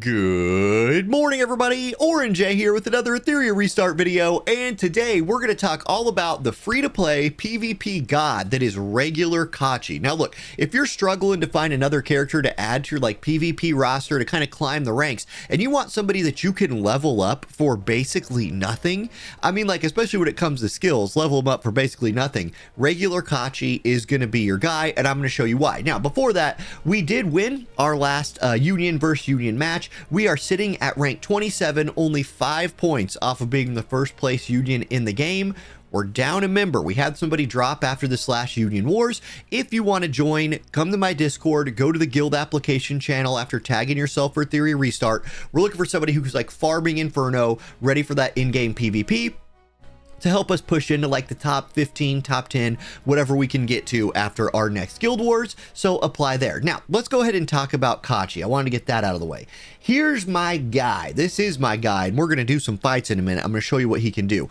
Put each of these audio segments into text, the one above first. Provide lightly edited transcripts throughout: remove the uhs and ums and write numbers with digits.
Good morning, everybody. Orange here with another Etheria restart video, and today we're going to talk all about the free-to-play PvP god that is regular CACHI. Now look, if you're struggling to find another character to add to your PvP roster to kind of climb the ranks, and you want somebody that you can level up for basically nothing, I mean, especially when it comes to skills, level them up for basically nothing, regular CACHI is going to be your guy, and I'm going to show you why. Now, before that, we did win our last Union versus Union match. We are sitting at rank 27, only 5 points off of being the first place Union in the game. We're down a member. We had somebody drop after the /Union Wars. If you want to join, come to my Discord, go to the guild application channel after tagging yourself for Etheria Restart. We're looking for somebody who's farming Inferno, ready for that in-game PvP, to help us push into the top 15, top 10, whatever we can get to after our next Guild Wars. So apply there. Now, let's go ahead and talk about CACHI. I wanted to get that out of the way. Here's my guy. This is my guy, and we're going to do some fights in a minute. I'm going to show you what he can do.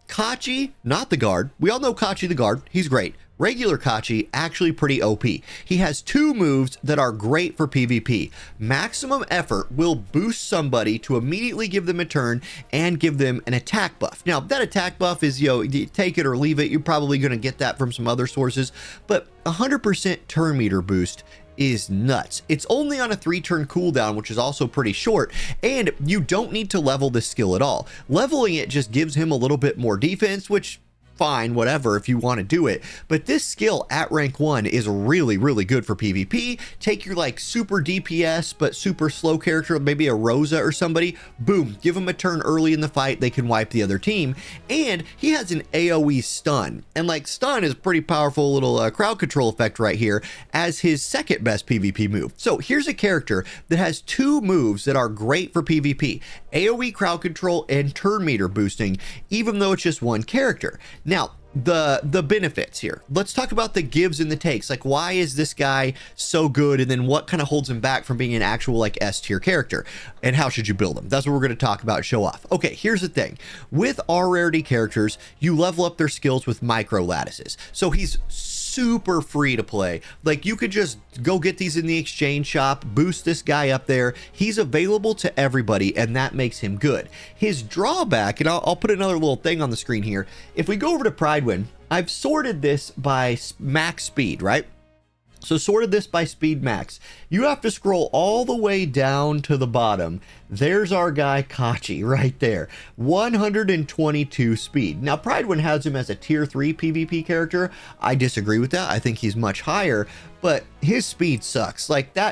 CACHI, not the guard. We all know CACHI the guard. He's great. Regular CACHI, actually pretty OP. He has 2 moves that are great for PvP. Maximum Effort will boost somebody to immediately give them a turn and give them an attack buff. Now, that attack buff is, take it or leave it. You're probably going to get that from some other sources, but 100% turn meter boost is nuts. It's only on a 3-turn cooldown, which is also pretty short, and you don't need to level this skill at all. Leveling it just gives him a little bit more defense, which fine, whatever, if you want to do it. But this skill at rank 1 is really, really good for PvP. Take your super DPS, but super slow character, maybe a Rosa or somebody, boom, give them a turn early in the fight, they can wipe the other team. And he has an AoE stun. And stun is a pretty powerful little crowd control effect right here as his second best PvP move. So here's a character that has 2 moves that are great for PvP. AoE crowd control and turn meter boosting, even though it's just one character. Now, the benefits here. Let's talk about the gives and the takes. Why is this guy so good, and then what kind of holds him back from being an actual S tier character, and how should you build him? That's what we're going to talk about, show off. Okay, here's the thing. With R rarity characters, you level up their skills with micro lattices. So he's super free to play. You could just go get these in the exchange shop, boost this guy up there. He's available to everybody, and that makes him good. His drawback, and I'll put another little thing on the screen here. If we go over to Pridewin, I've sorted this by max speed, right? So sorted this by speed max. You have to scroll all the way down to the bottom. There's our guy CACHI right there. 122 speed. Now Pridewin has him as a tier 3 PvP character. I disagree with that. I think he's much higher, but his speed sucks.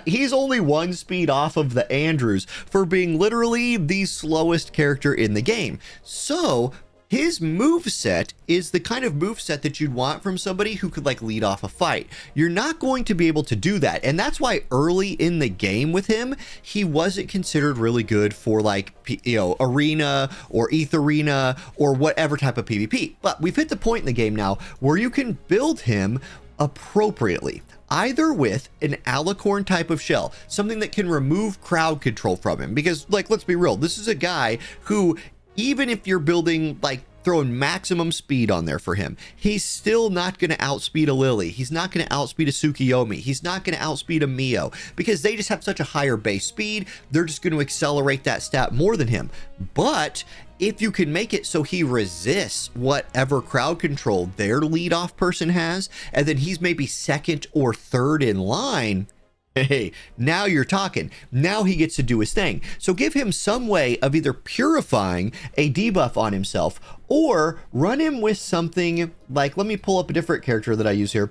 He's only 1 speed off of the Andrews for being literally the slowest character in the game. So his moveset is the kind of moveset that you'd want from somebody who could lead off a fight. You're not going to be able to do that. And that's why early in the game with him, he wasn't considered really good for arena or Etheria or whatever type of PvP. But we've hit the point in the game now where you can build him appropriately, either with an alicorn type of shell, something that can remove crowd control from him. Because let's be real, this is a guy who, even if you're building throwing maximum speed on there for him, he's still not going to outspeed a Lily. He's not going to outspeed a Tsukiyomi. He's not going to outspeed a Mio, because they just have such a higher base speed. They're just going to accelerate that stat more than him. But if you can make it so he resists whatever crowd control their lead-off person has, and then he's maybe second or third in line, hey, now you're talking. Now he gets to do his thing. So give him some way of either purifying a debuff on himself, or run him with something let me pull up a different character that I use here.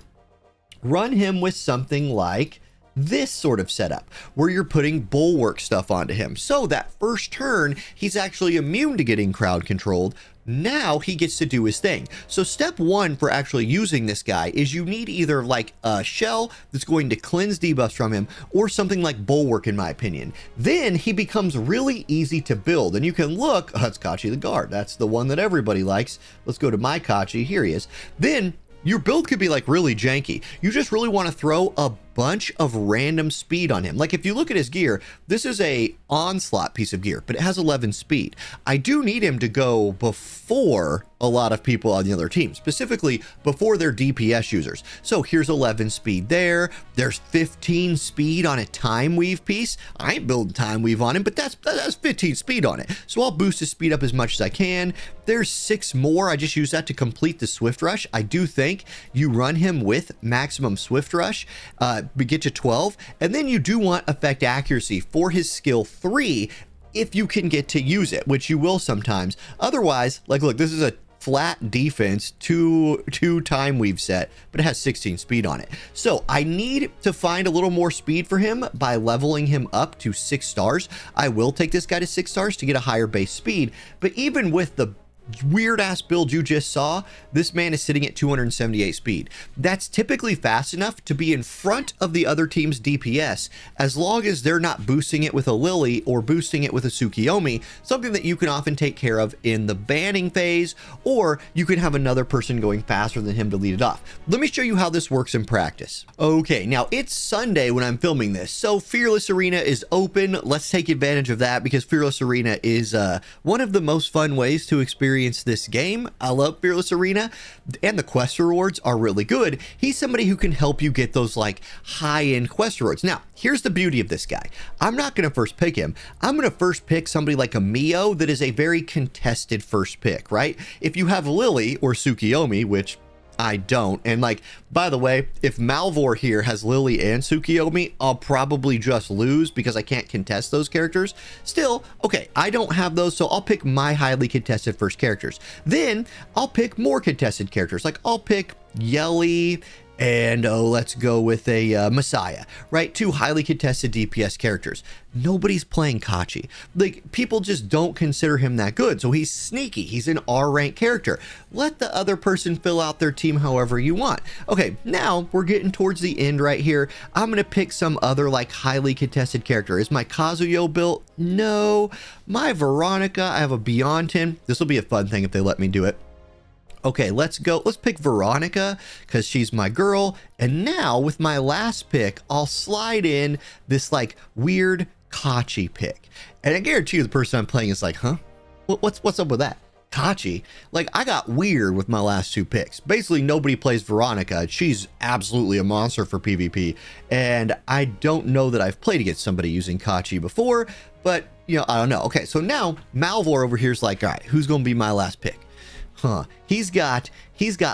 Run him with something like this sort of setup, where you're putting bulwark stuff onto him. So that first turn, he's actually immune to getting crowd controlled. Now he gets to do his thing. So step 1 for actually using this guy is you need either a shell that's going to cleanse debuffs from him, or something like bulwark, in my opinion. Then he becomes really easy to build, and you can look, that's CACHI the guard. That's the one that everybody likes. Let's go to my CACHI. Here he is. Then your build could be really janky. You just really want to throw a bunch of random speed on him. Like if you look at his gear, this is a onslaught piece of gear, but it has 11 speed. I do need him to go before a lot of people on the other team, specifically before they're DPS users. So here's 11 speed there. There's 15 speed on a time weave piece. I ain't building time weave on him, but that's 15 speed on it. So I'll boost his speed up as much as I can. There's 6 more. I just use that to complete the Swift Rush. I do think you run him with maximum Swift Rush, get to 12, and then you do want effect accuracy for his skill 3 if you can get to use it, which you will sometimes. Otherwise, like look, this is a flat defense, two time weave set, but it has 16 speed on it. So I need to find a little more speed for him by leveling him up to 6 stars. I will take this guy to 6 stars to get a higher base speed, but even with the weird ass build you just saw, this man is sitting at 278 speed. That's typically fast enough to be in front of the other team's DPS, as long as they're not boosting it with a Lily or boosting it with a Tsukiyomi, something that you can often take care of in the banning phase, or you can have another person going faster than him to lead it off. Let me show you how this works in practice. Okay, now it's Sunday when I'm filming this, so Fearless Arena is open. Let's take advantage of that because Fearless Arena is one of the most fun ways to experience this game. I love Fearless Arena, and the quest rewards are really good. He's somebody who can help you get those like high-end quest rewards. Now, here's the beauty of this guy. I'm not going to first pick him. I'm going to first pick somebody like a Mio that is a very contested first pick, right? If you have Lily or Tsukiyomi, which I don't, and like, by the way, if Malvor here has Lily and Tsukiyomi, I'll probably just lose because I can't contest those characters. Still, okay, I don't have those, so I'll pick my highly contested first characters. Then I'll pick more contested characters, like I'll pick Yelly and let's go with a Messiah, right? 2 highly contested DPS characters. Nobody's playing CACHI. Like, people just don't consider him that good, so he's sneaky. He's an R rank character. Let the other person fill out their team however you want. Okay, now we're getting towards the end right here. I'm gonna pick some other like highly contested character. Is my Kazuyo built? No. My Veronica, I have a Beyond 10. This will be a fun thing if they let me do it. Okay, let's go. Let's pick Veronica because she's my girl. And now with my last pick, I'll slide in this like weird CACHI pick. And I guarantee you the person I'm playing is like, huh? What's up with that? CACHI? Like, I got weird with my last 2 picks. Basically, nobody plays Veronica. She's absolutely a monster for PvP. And I don't know that I've played against somebody using CACHI before, but you know, I don't know. Okay, so now Malvor over here is like, all right, who's going to be my last pick? Huh, he's got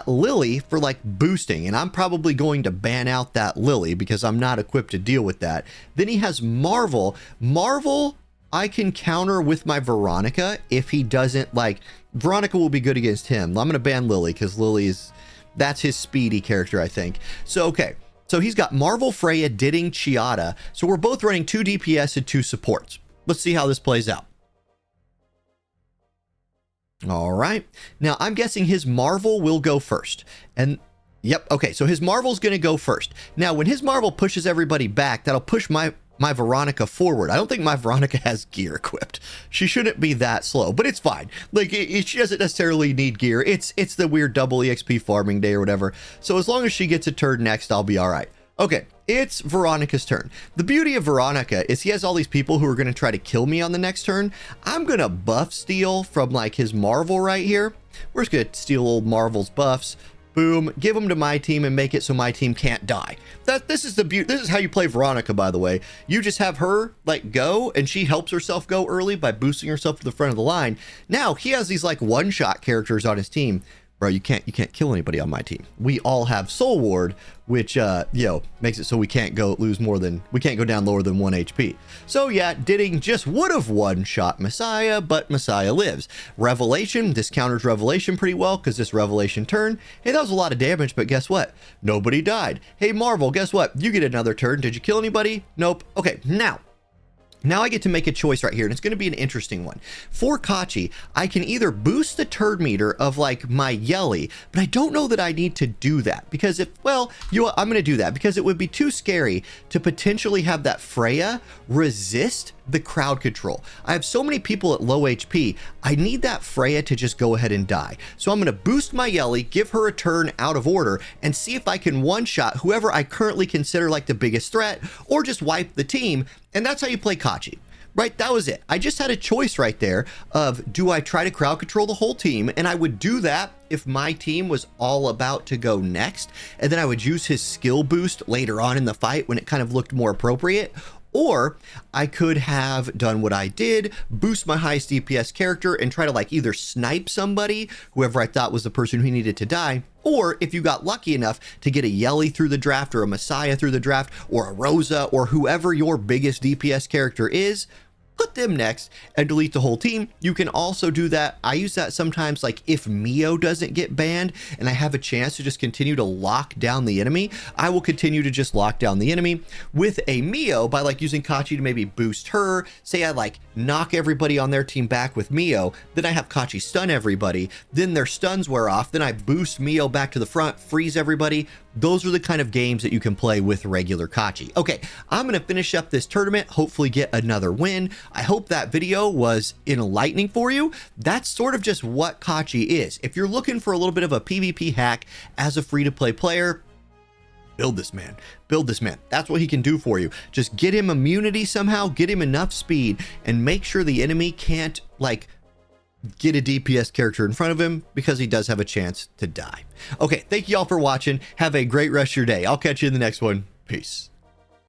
Lily for like boosting, and I'm probably going to ban out that Lily because I'm not equipped to deal with that. Then he has Marvel. Marvel I can counter with my Veronica if he doesn't like, Veronica will be good against him. I'm gonna ban Lily because that's his speedy character, I think. So okay, so he's got Marvel, Freya, Didding, Chiata. So we're both running 2 DPS and 2 supports. Let's see how this plays out. All right, now I'm guessing his Marvel will go first. And yep, okay, so his Marvel's gonna go first. Now when his Marvel pushes everybody back, that'll push my Veronica forward. I don't think my Veronica has gear equipped. She shouldn't be that slow, but it's fine. Like, she doesn't necessarily need gear. It's the weird double EXP farming day or whatever. So as long as she gets a turn next, I'll be all right. Okay, it's Veronica's turn. The beauty of Veronica is he has all these people who are going to try to kill me on the next turn. I'm going to buff steal from like his Marvel right here. We're just going to steal old Marvel's buffs. Boom, give them to my team and make it so my team can't die. This is the beauty. This is how you play Veronica, by the way. You just have her like go, and she helps herself go early by boosting herself to the front of the line. Now he has these like one-shot characters on his team. Bro, you can't kill anybody on my team. We all have Soul Ward, which you know, makes it so we can't go down lower than 1 HP. So yeah, Didding just would have one-shot Messiah, but Messiah lives. Revelation, this counters Revelation pretty well because this Revelation turn, hey, that was a lot of damage, but guess what? Nobody died. Hey Marvel, guess what? You get another turn. Did you kill anybody? Nope. Okay, now I get to make a choice right here, and it's going to be an interesting one. For CACHI, I can either boost the turn meter of like my Yelly, but I don't know that I need to do that because I'm going to do that because it would be too scary to potentially have that Freya resist the crowd control. I have so many people at low HP, I need that Freya to just go ahead and die. So I'm going to boost my Yelly, give her a turn out of order, and see if I can one-shot whoever I currently consider like the biggest threat, or just wipe the team, and that's how you play CACHI. Right, that was it. I just had a choice right there of, do I try to crowd control the whole team? And I would do that if my team was all about to go next, and then I would use his skill boost later on in the fight when it kind of looked more appropriate. Or I could have done what I did, boost my highest DPS character and try to like either snipe somebody, whoever I thought was the person who needed to die, or if you got lucky enough to get a Yelly through the draft or a Messiah through the draft or a Rosa or whoever your biggest DPS character is, put them next and delete the whole team. You can also do that. I use that sometimes, like if Mio doesn't get banned and I have a chance to just continue to lock down the enemy, I will continue to just lock down the enemy with a Mio by like using CACHI to maybe boost her. Say I like knock everybody on their team back with Mio, then I have CACHI stun everybody, then their stuns wear off, then I boost Mio back to the front, freeze everybody. Those are the kind of games that you can play with regular CACHI. Okay, I'm going to finish up this tournament, hopefully get another win. I hope that video was enlightening for you. That's sort of just what CACHI is. If you're looking for a little bit of a PvP hack as a free-to-play player, build this man. Build this man. That's what he can do for you. Just get him immunity somehow, get him enough speed, and make sure the enemy can't like get a DPS character in front of him, because he does have a chance to die. Okay, thank you all for watching. Have a great rest of your day. I'll catch you in the next one. Peace.